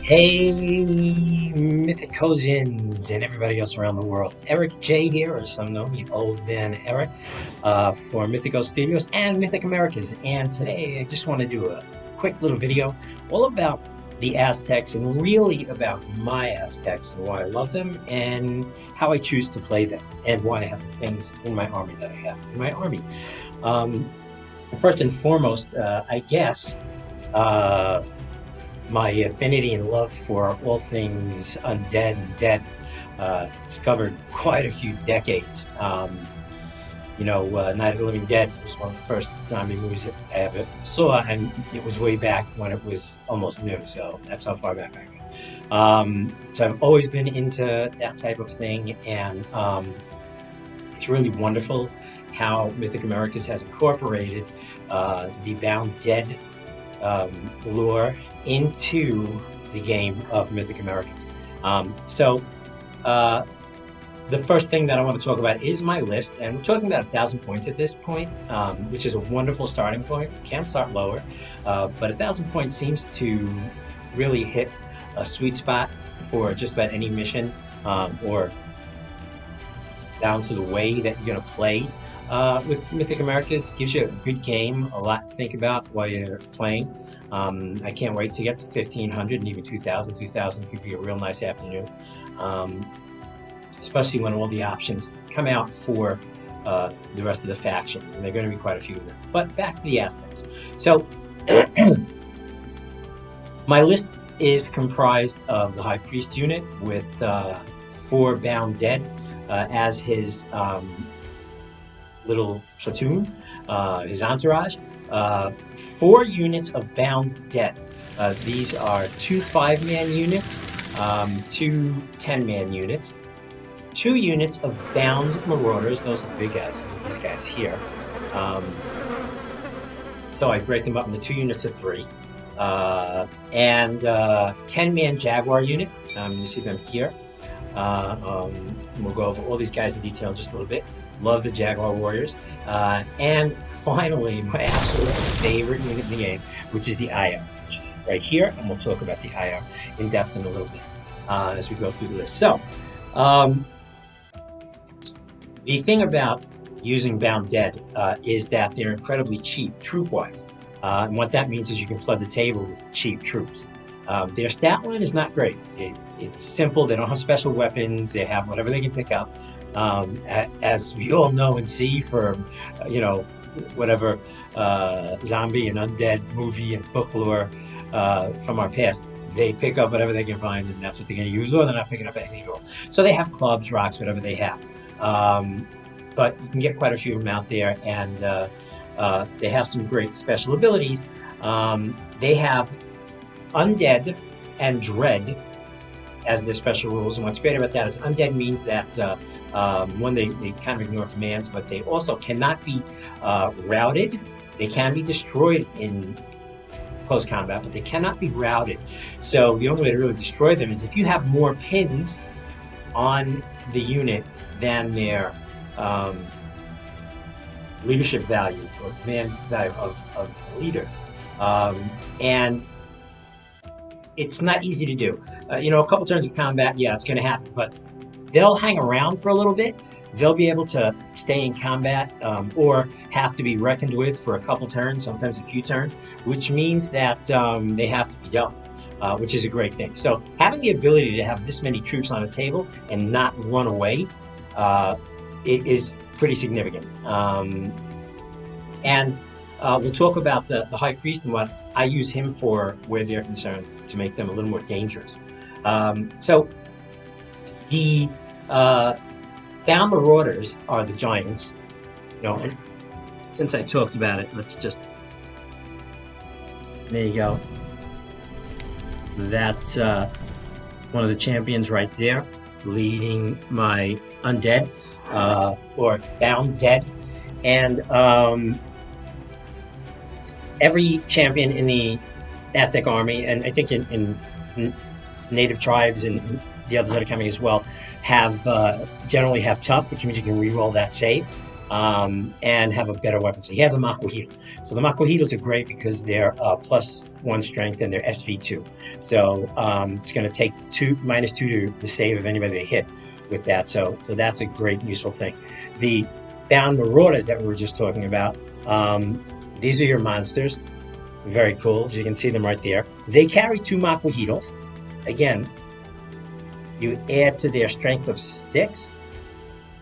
Hey, Mythicosians and everybody else around the world. Eric J here, or some know me, Old Man Eric, for Mythico Studios and Mythic Americas. And today I just want to do a quick little video all about the Aztecs and really about my Aztecs and why I love them and how I choose to play them and why I have the things in my army that I have in my army. First and foremost, I guess, my affinity and love for all things undead and dead. It's covered quite a few decades. Night of the Living Dead was one of the first zombie movies that I ever saw, and it was way back when it was almost new, so that's how far back I go. So I've always been into that type of thing, and it's really wonderful how Mythic Americas has incorporated the Bound Dead lore into the game of Mythic Americas. The first thing that I want to talk about is my list, and we're talking about 1,000 points at this point, which is a wonderful starting point. You can start lower, but 1,000 points seems to really hit a sweet spot for just about any mission, or down to the way that you're going to play with Mythic Americas. Gives you a good game, a lot to think about while you're playing. I can't wait to get to 1,500 and even 2,000. 2,000 could be a real nice afternoon, especially when all the options come out for the rest of the faction, and there are going to be quite a few of them. But back to the Aztecs. So my list is comprised of the High Priest unit with 4 Bound Dead as his little platoon, his entourage, 4 units of Bound Dead. These are 2 5-man units, 2 10-man units, 2 units of Bound Marauders. Those are the big guys, these guys here. So I break them up into 2 units of 3, and 10-man Jaguar unit. You see them here. We'll go over all these guys in detail in just a little bit. Love the Jaguar Warriors. And finally, my absolute favorite unit in the game, which is the IR, which is right here, and we'll talk about the IR in depth in a little bit as we go through the list. So, the thing about using Bound Dead is that they're incredibly cheap troop-wise. And what that means is you can flood the table with cheap troops. Their stat line is not great. It's simple. They don't have special weapons. They have whatever they can pick up. As we all know and see from, whatever zombie and undead movie and book lore from our past, they pick up whatever they can find, and that's what they're going to use, or they're not picking up anything at all. So they have clubs, rocks, whatever they have. But you can get quite a few of them out there, and they have some great special abilities. They have Undead and Dread as their special rules, and what's great about that is Undead means that one, they kind of ignore commands, but they also cannot be routed. They can be destroyed in close combat, but they cannot be routed. So the only way to really destroy them is if you have more pins on the unit than their leadership value or command value of a leader. And it's not easy to do. A couple turns of combat, yeah, it's going to happen, but they'll hang around for a little bit. They'll be able to stay in combat or have to be reckoned with for a couple turns, sometimes a few turns, which means that they have to be dealt with, which is a great thing. So having the ability to have this many troops on a table and not run away it is pretty significant. And we'll talk about the High Priest and what I use him for where they're concerned to make them a little more dangerous. So the Bound Marauders are the giants. And since I talked about it, let's just... There you go. That's one of the champions right there, leading my undead, or Bound Dead. And every champion in the Aztec army, and I think in native tribes and the others that are coming as well, have generally have tough, which means you can reroll that save. and have a better weapon. So he has a Makuhito. So the Makuhitos are great because they're +1 strength and they're SV2. So it's going to take -2 to the save of anybody they hit with that. So that's a great useful thing. The bound marauders that we were just talking about, these are your monsters. Very cool. As you can see them right there. They carry 2 Makuhitos. Again, you add to their strength of 6.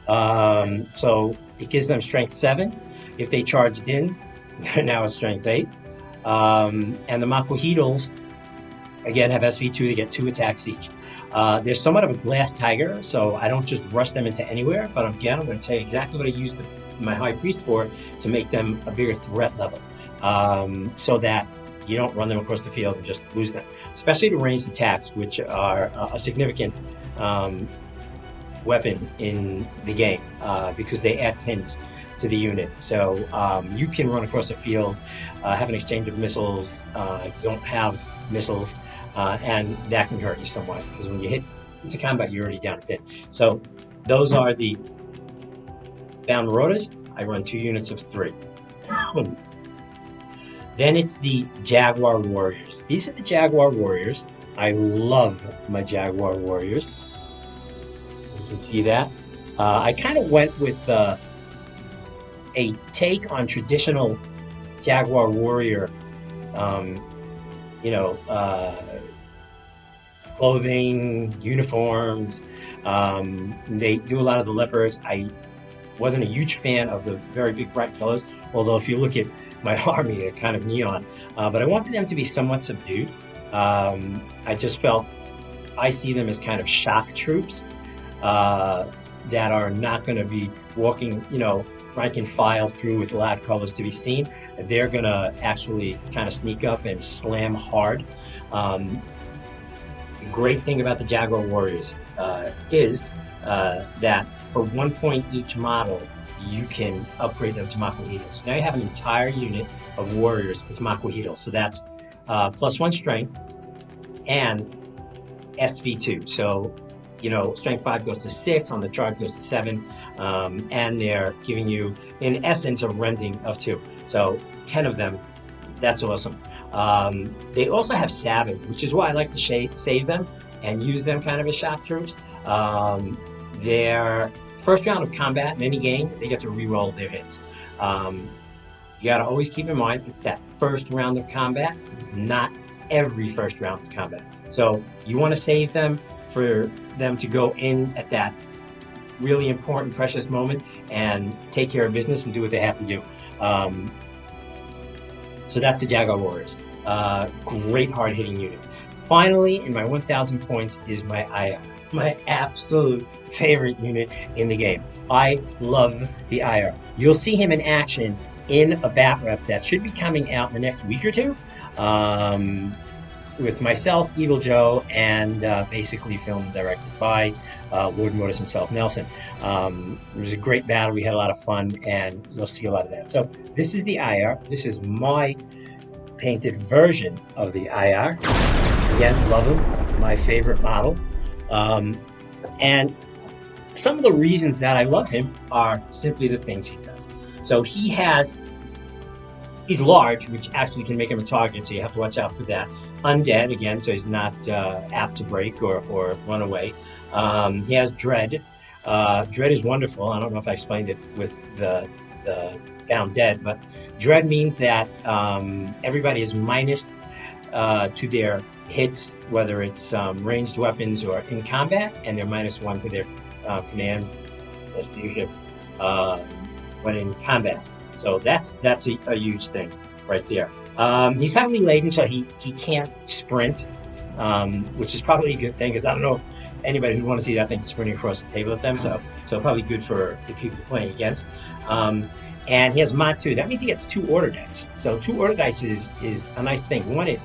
So it gives them strength 7. If they charged in, they're now at strength 8. And the Makuhitos, again, have SV2. They get 2 attacks each. They're somewhat of a glass tiger, so I don't just rush them into anywhere. But again, I'm going to tell you exactly what I used my High Priest for to make them a bigger threat level, so that you don't run them across the field and just lose them. Especially the ranged attacks, which are a significant weapon in the game because they add pins to the unit. So you can run across the field, have an exchange of missiles, don't have missiles, and that can hurt you somewhat because when you hit into combat, you're already down a pin. So those are the bound marauders. I run 2 units of 3. Then it's the Jaguar Warriors. These are the Jaguar Warriors. I love my Jaguar Warriors. You can see that. I kind of went with a take on traditional Jaguar Warrior, clothing, uniforms. They do a lot of the leopards. I wasn't a huge fan of the very big bright colors, although if you look at my army, they're kind of neon. But I wanted them to be somewhat subdued. I just felt I see them as kind of shock troops that are not going to be walking, rank and file through with loud colors to be seen. They're going to actually kind of sneak up and slam hard. The great thing about the Jaguar Warriors is that for 1 point each model, you can upgrade them to Makuhitos. So now you have an entire unit of warriors with Makuhitos. So that's +1 strength and SV2. So, strength 5 goes to 6, on the charge goes to 7, and they're giving you, in essence, a rending of 2. So 10 of them, that's awesome. They also have Savage, which is why I like to save them and use them kind of as shock troops. Their first round of combat in any game, they get to re-roll their hits. You got to always keep in mind it's that first round of combat, not every first round of combat. So you want to save them for them to go in at that really important, precious moment and take care of business and do what they have to do. So that's the Jaguar Warriors. Great hard-hitting unit. Finally, in my 1,000 points is my IR, my absolute favorite unit in the game. I love the IR. You'll see him in action in a bat rep that should be coming out in the next week or two, with myself, Evil Joe, and basically filmed and directed by Lord Modus himself, Nelson. It was a great battle. We had a lot of fun, and you'll see a lot of that. So this is the IR. This is my painted version of the IR. Again, love him. My favorite model. And some of the reasons that I love him are simply the things he does. So he's large, which actually can make him a target, so you have to watch out for that. Undead, again, so he's not apt to break or run away. He has Dread. Dread is wonderful. I don't know if I explained it with the Bound Dead, but Dread means that everybody is minus to their hits, whether it's ranged weapons or in combat, and they're -1 to their command / leadership when in combat. So that's a huge thing right there. He's heavily laden, so he can't sprint, which is probably a good thing, because I don't know anybody who'd want to see that thing sprinting across the table at them. So probably good for the people playing against. And he has mod 2. That means he gets 2 order dice. So 2 order dice is a nice thing. One, it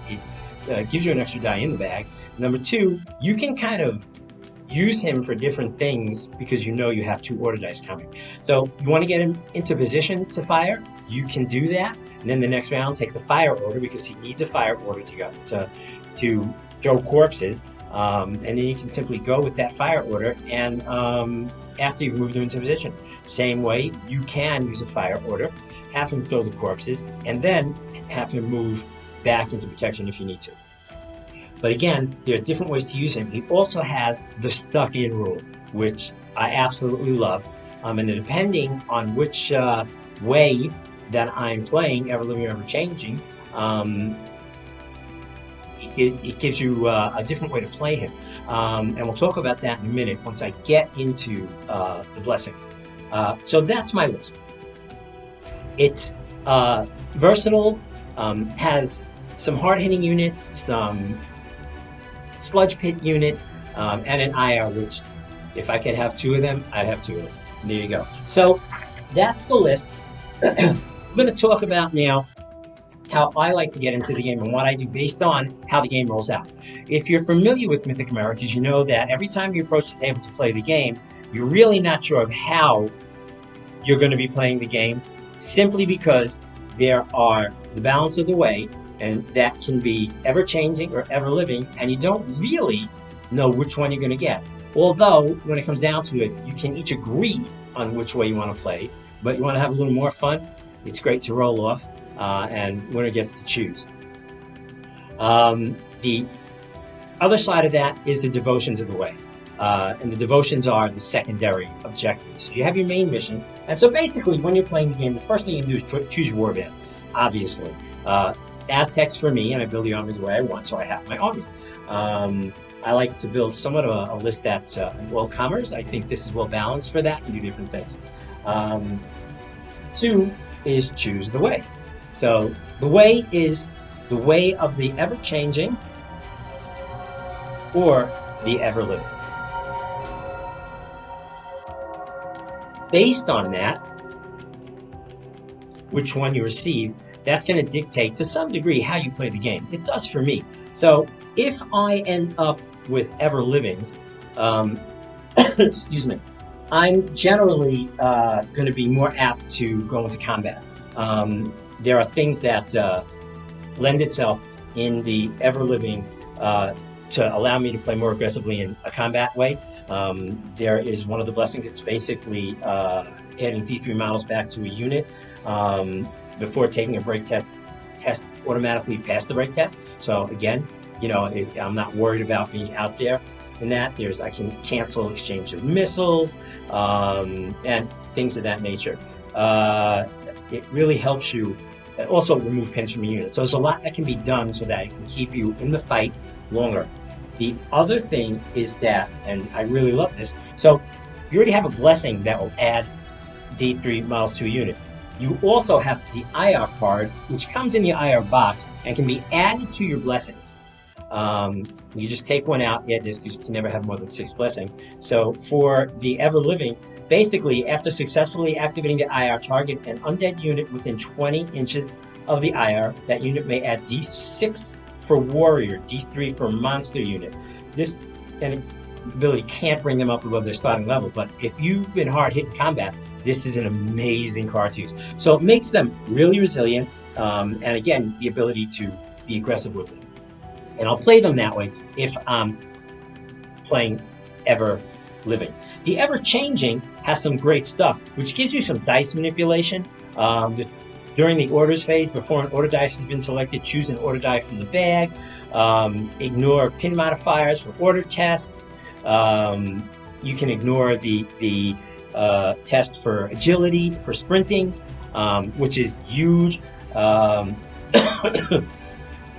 gives you an extra die in the bag. Number 2, you can kind of use him for different things because you know you have 2 order dice coming. So you want to get him into position to fire, you can do that. And then the next round, take the fire order because he needs a fire order to go to throw corpses. And then you can simply go with that fire order, and after you've moved him into position. Same way, you can use a fire order, have him throw the corpses, and then have him move back into protection if you need to. But again, there are different ways to use him. He also has the stuck-in rule, which I absolutely love. And depending on which way that I'm playing, ever living or ever changing, it gives you a different way to play him. And we'll talk about that in a minute once I get into the blessings. So that's my list. It's versatile, has some hard-hitting units, some sludge pit units, and an IR, which if I could have two of them, I'd have two of them. There you go. So that's the list. I'm going to talk about now how I like to get into the game and what I do based on how the game rolls out. If you're familiar with Mythic Americas, you know that every time you approach the table to play the game, you're really not sure of how you're going to be playing the game, simply because there are the balance of the way, and that can be ever-changing or ever-living, and you don't really know which one you're going to get. Although, when it comes down to it, you can each agree on which way you want to play, but you want to have a little more fun, it's great to roll off, and winner gets to choose. The other side of that is the devotions of the way. And the devotions are the secondary objectives. So you have your main mission, and so basically when you're playing the game, the first thing you can do is choose your warband, obviously. Aztecs for me, and I build the army the way I want, so I have my army. I like to build somewhat of a list that's well-comers. I think this is well-balanced for that, to do different things. Two is choose the way. So the way is the way of the ever-changing or the ever-living. Based on that, which one you receive, that's going to dictate to some degree how you play the game. It does for me. So if I end up with ever living, excuse me, I'm generally going to be more apt to go into combat. There are things that lend itself in the ever living to allow me to play more aggressively in a combat way. There is one of the blessings. It's basically adding D3 models back to a unit before taking a break test automatically pass the break test. So again, you know, I'm not worried about being out there in that. I can cancel exchange of missiles and things of that nature. It really helps you also remove pins from your unit. So there's a lot that can be done so that it can keep you in the fight longer. The other thing is that, and I really love this, so you already have a blessing that will add D3 models to a unit. You also have the IR card, which comes in the IR box and can be added to your blessings. You just take one out, add this, because you can never have more than 6 blessings. So for the ever-living, basically, after successfully activating the IR, target an undead unit within 20 inches of the IR. That unit may add D6 for warrior, D3 for monster unit. This ability can't bring them up above their starting level, but if you've been hard hit in combat, this is an amazing card to use. So it makes them really resilient, and again, the ability to be aggressive with them. And I'll play them that way if I'm playing ever living. The ever changing has some great stuff, which gives you some dice manipulation. During the orders phase, before an order dice has been selected, choose an order die from the bag. Ignore pin modifiers for order tests. You can ignore the test for agility, for sprinting, which is huge.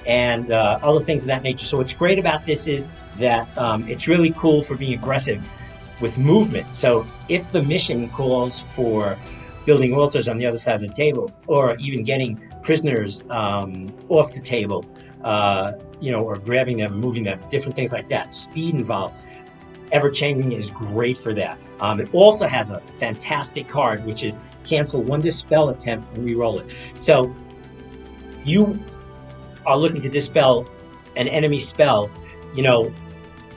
And other things of that nature. So what's great about this is that it's really cool for being aggressive with movement. So if the mission calls for building altars on the other side of the table, or even getting prisoners off the table, or grabbing them, moving them, different things like that, speed involved, ever-changing is great for that. It also has a fantastic card, which is cancel one dispel attempt and re-roll it. So you are looking to dispel an enemy spell,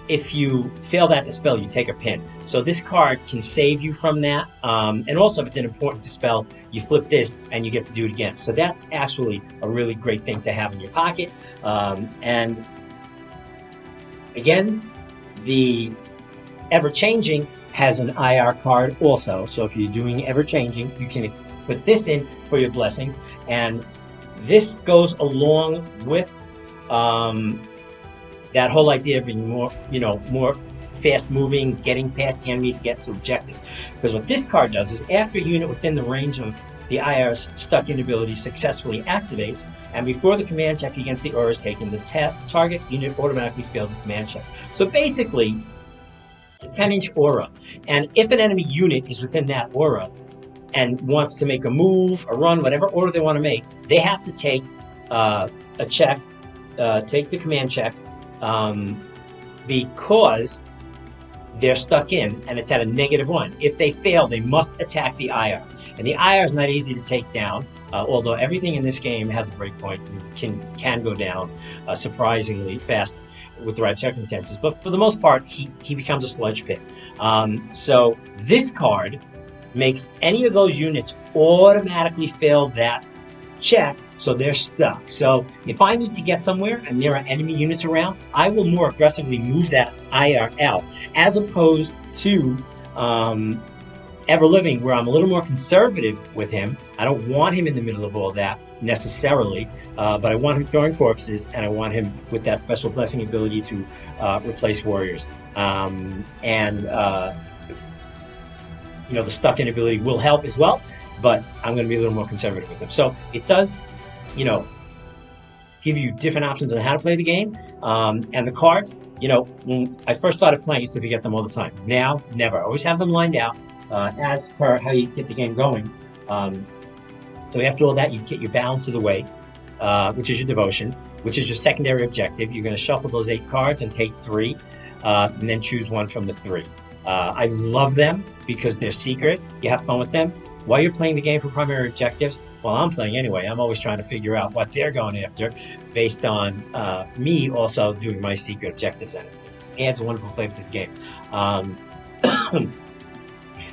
if you fail that dispel, you take a pin. So this card can save you from that. And also, if it's an important dispel, you flip this and you get to do it again. So that's actually a really great thing to have in your pocket. And Again, the ever-changing has an IR card also. So if you're doing ever-changing, you can put this in for your blessings. And this goes along with that whole idea of being more, more fast-moving, getting past the enemy to get to objectives. Because what this card does is after a unit within the range of the IR's stuck-in ability successfully activates, and before the command check against the aura is taken, the target unit automatically fails the command check. So basically, it's a 10-inch aura, and if an enemy unit is within that aura and wants to make a move, a run, whatever order they want to make, they have to take a check, take the command check, because they're stuck in and it's at a -1. If they fail, they must attack the IR. And the IR is not easy to take down, although everything in this game has a breakpoint and can go down surprisingly fast with the right circumstances. But for the most part, he becomes a sludge pit. So this card makes any of those units automatically fail that check, so they're stuck. So if I need to get somewhere and there are enemy units around, I will more aggressively move that IR out, as opposed to Ever Living, where I'm a little more conservative with him. I don't want him in the middle of all that necessarily, but I want him throwing corpses, and I want him with that special blessing ability to replace warriors. The stuck-in ability will help as well, but I'm going to be a little more conservative with him. So it does, give you different options on how to play the game. And the cards, when I first started playing, I used to forget them all the time. Now, never. I always have them lined out as per how you get the game going. So after all that, you get your balance of the way, which is your devotion, which is your secondary objective. You're going to shuffle those 8 cards and take 3, and then choose one from the 3. I love them because they're secret. You have fun with them. While you're playing the game for primary objectives, well, I'm playing anyway. I'm always trying to figure out what they're going after based on me also doing my secret objectives, and it adds a wonderful flavor to the game.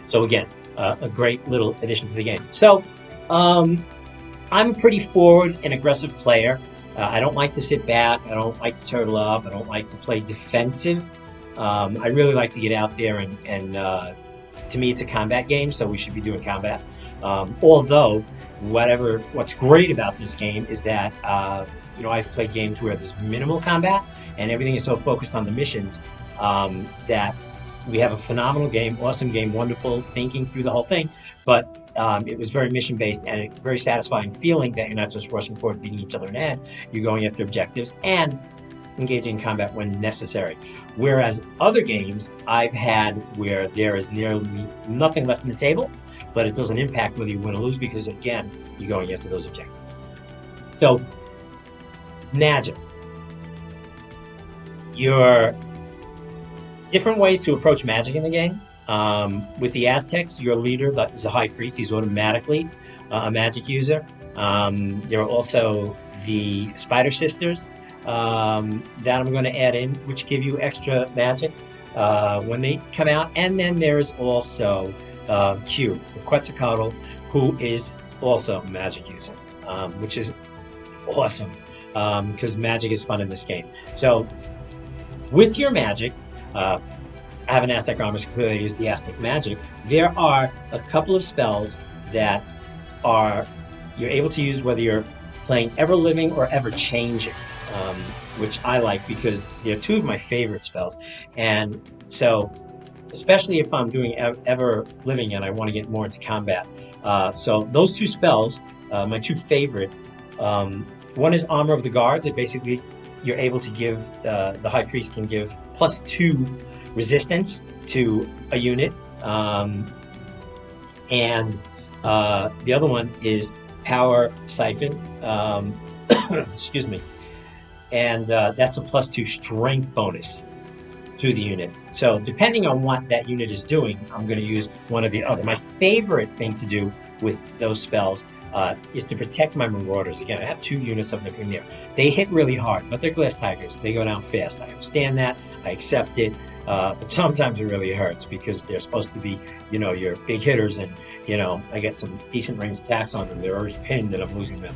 So again, a great little addition to the game. So I'm a pretty forward and aggressive player. I don't like to sit back. I don't like to turtle up. I don't like to play defensive. I really like to get out there and to me, it's a combat game, so we should be doing combat. Although, what's great about this game is that, I've played games where there's minimal combat and everything is so focused on the missions that we have a phenomenal game, awesome game, wonderful, thinking through the whole thing. But it was very mission-based and a very satisfying feeling that you're not just rushing forward, beating each other in the head. You're going after objectives and engaging in combat when necessary. Whereas other games I've had where there is nearly nothing left on the table, but it doesn't impact whether you win or lose because, again, you're going after those objectives. So, magic. Your different ways to approach magic in the game. With the Aztecs, your leader is a high priest. He's automatically a magic user. There are also the Spider Sisters that I'm going to add in, which give you extra magic when they come out. And then there's also Q, the Quetzalcoatl, who is also a magic user, which is awesome because magic is fun in this game. So with your magic, I have an Aztec armor, so clearly I use the Aztec magic. There are a couple of spells that you're able to use whether you're playing Ever Living or Ever Changing, which I like because they're 2 of my favorite spells. And so, especially if I'm doing Ever Living and I want to get more into combat. So those 2 spells, my 2 favorite, one is Armor of the Guards. It basically, you're able to give, the High Priest can give +2 resistance to a unit. And the other one is Power Siphon. Excuse me. And that's a +2 strength bonus to the unit. So depending on what that unit is doing, I'm going to use one or the other. My favorite thing to do with those spells is to protect my Marauders. Again, I have 2 units of them in there. They hit really hard, but they're Glass Tigers. They go down fast. I understand that. I accept it. But sometimes it really hurts because they're supposed to be, your big hitters, and, I get some decent ranged attacks on them. They're already pinned and I'm losing them.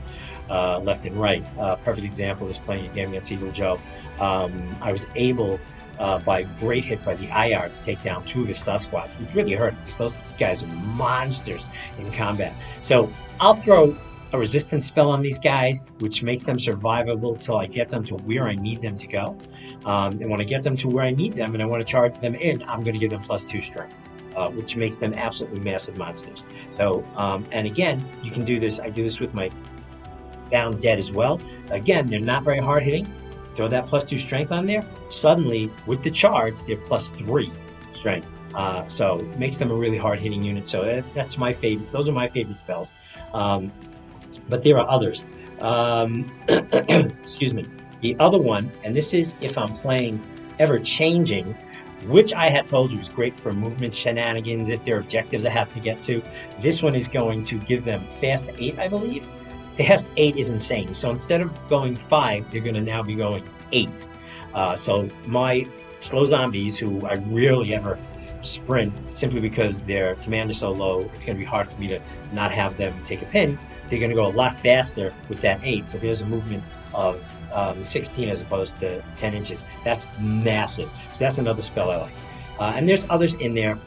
left and right. Perfect example is playing a game against Eagle Joe. I was able, by great hit by the IR, to take down 2 of his Sasquatch, which really hurt because those guys are monsters in combat. So I'll throw a resistance spell on these guys, which makes them survivable till I get them to where I need them to go. And when I get them to where I need them and I want to charge them in, I'm going to give them +2 strength, which makes them absolutely massive monsters. So, and again, you can do this. I do this with my Bound Dead as well. Again, they're not very hard hitting. Throw that +2 strength on there. Suddenly, with the charge, they're +3 strength. So it makes them a really hard hitting unit. So that's my favorite. Those are my favorite spells. But there are others. Excuse me. The other one, and this is if I'm playing Ever Changing, which I had told you is great for movement shenanigans if there are objectives I have to get to. This one is going to give them fast 8, I believe. Fast 8 is insane. So instead of going 5, they're going to now be going 8. So my slow zombies, who I rarely ever sprint simply because their command is so low, it's going to be hard for me to not have them take a pin. They're going to go a lot faster with that 8. So there's a movement of 16 as opposed to 10 inches. That's massive. So that's another spell I like. And there's others in there,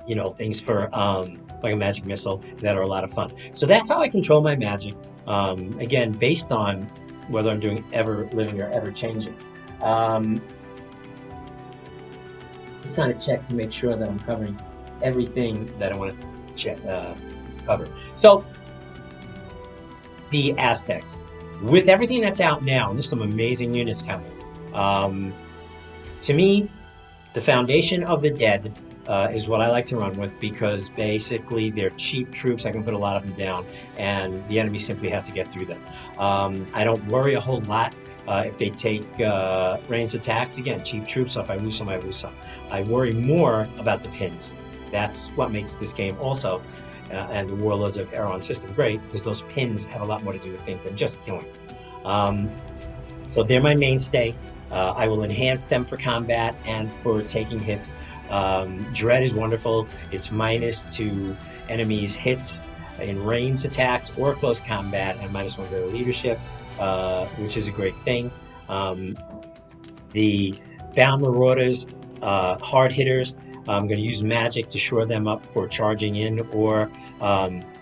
you know, things for like a magic missile that are a lot of fun. So that's how I control my magic. Again, based on whether I'm doing ever living or ever changing. I'm trying to check to make sure that I'm covering everything that I want to check, cover. So the Aztecs, with everything that's out now, and there's some amazing units coming. To me, the foundation of the dead is what I like to run with, because basically they're cheap troops. I can put a lot of them down, and the enemy simply has to get through them. I don't worry a whole lot if they take ranged attacks. Again, cheap troops. So if I lose some, I lose some. I worry more about the pins. That's what makes this game also, and the Warlords of Eron system great, because those pins have a lot more to do with things than just killing. So they're my mainstay. I will enhance them for combat and for taking hits. Dread is wonderful. It's minus to enemies' hits in ranged attacks or close combat, and -1 to their leadership, which is a great thing. The Bound Marauders, hard hitters, I'm going to use magic to shore them up for charging in, or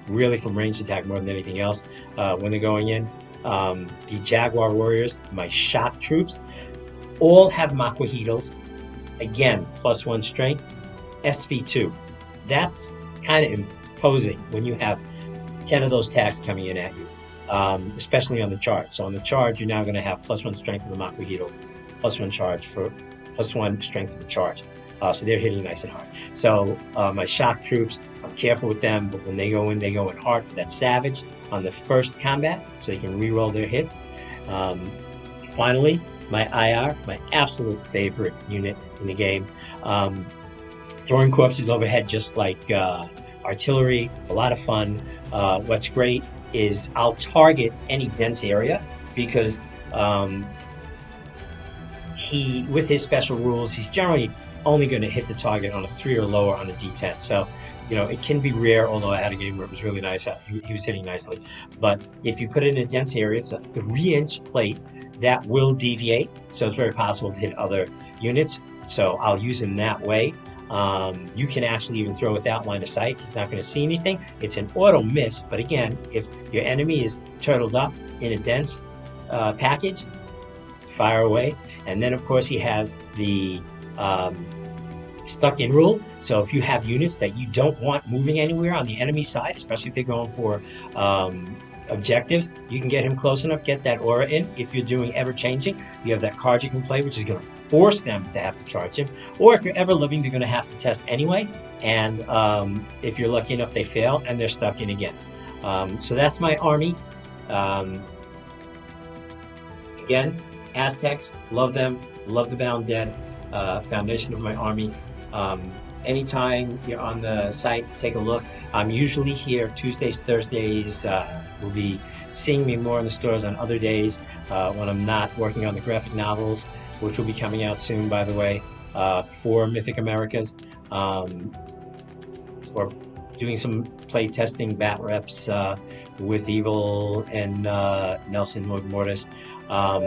really from ranged attack more than anything else when they're going in. The Jaguar Warriors, my shock troops, all have Maquahitos. Again, +1 strength, SV2. That's kind of imposing when you have 10 of those attacks coming in at you, especially on the charge. So on the charge, you're now going to have +1 strength for the Maquahito, +1 charge for +1 strength for the charge. So they're hitting nice and hard. So my shock troops, I'm careful with them, but when they go in hard for that savage on the first combat, so they can reroll their hits. Finally, my IR, my absolute favorite unit in the game. Throwing corpses overhead just like artillery, a lot of fun. What's great is I'll target any dense area, because with his special rules, he's generally only going to hit the target on a 3 or lower on a D10. So, you know, it can be rare, although I had a game where it was really nice. He was hitting nicely. But if you put it in a dense area, it's a 3-inch plate that will deviate. So it's very possible to hit other units. So I'll use him that way. You can actually even throw without line of sight. He's not going to see anything. It's an auto miss. But again, if your enemy is turtled up in a dense package, fire away. And then, of course, he has the stuck in rule. So if you have units that you don't want moving anywhere on the enemy side, especially if they're going for objectives, you can get him close enough, get that aura in. If you're doing ever changing, you have that card you can play, which is going to force them to have to charge him. Or if you're ever living, they're going to have to test anyway. And if you're lucky enough, they fail and they're stuck in again. So that's my army. Again, Aztecs, love them, love the Bound Dead, foundation of my army. Anytime you're on the site, take a look. I'm usually here Tuesdays, Thursdays. We'll be seeing me more in the stores on other days when I'm not working on the graphic novels, which will be coming out soon, by the way, for Mythic Americas, or doing some play testing, bat reps with Evil and Nelson Mortis. Um,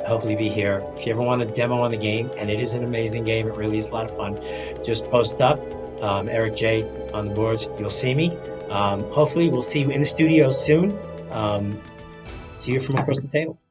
Hopefully be here. If you ever want a demo on the game, and it is an amazing game, it really is a lot of fun, just post up. Eric J on the boards. You'll see me. Hopefully, we'll see you in the studio soon. See you from across the table.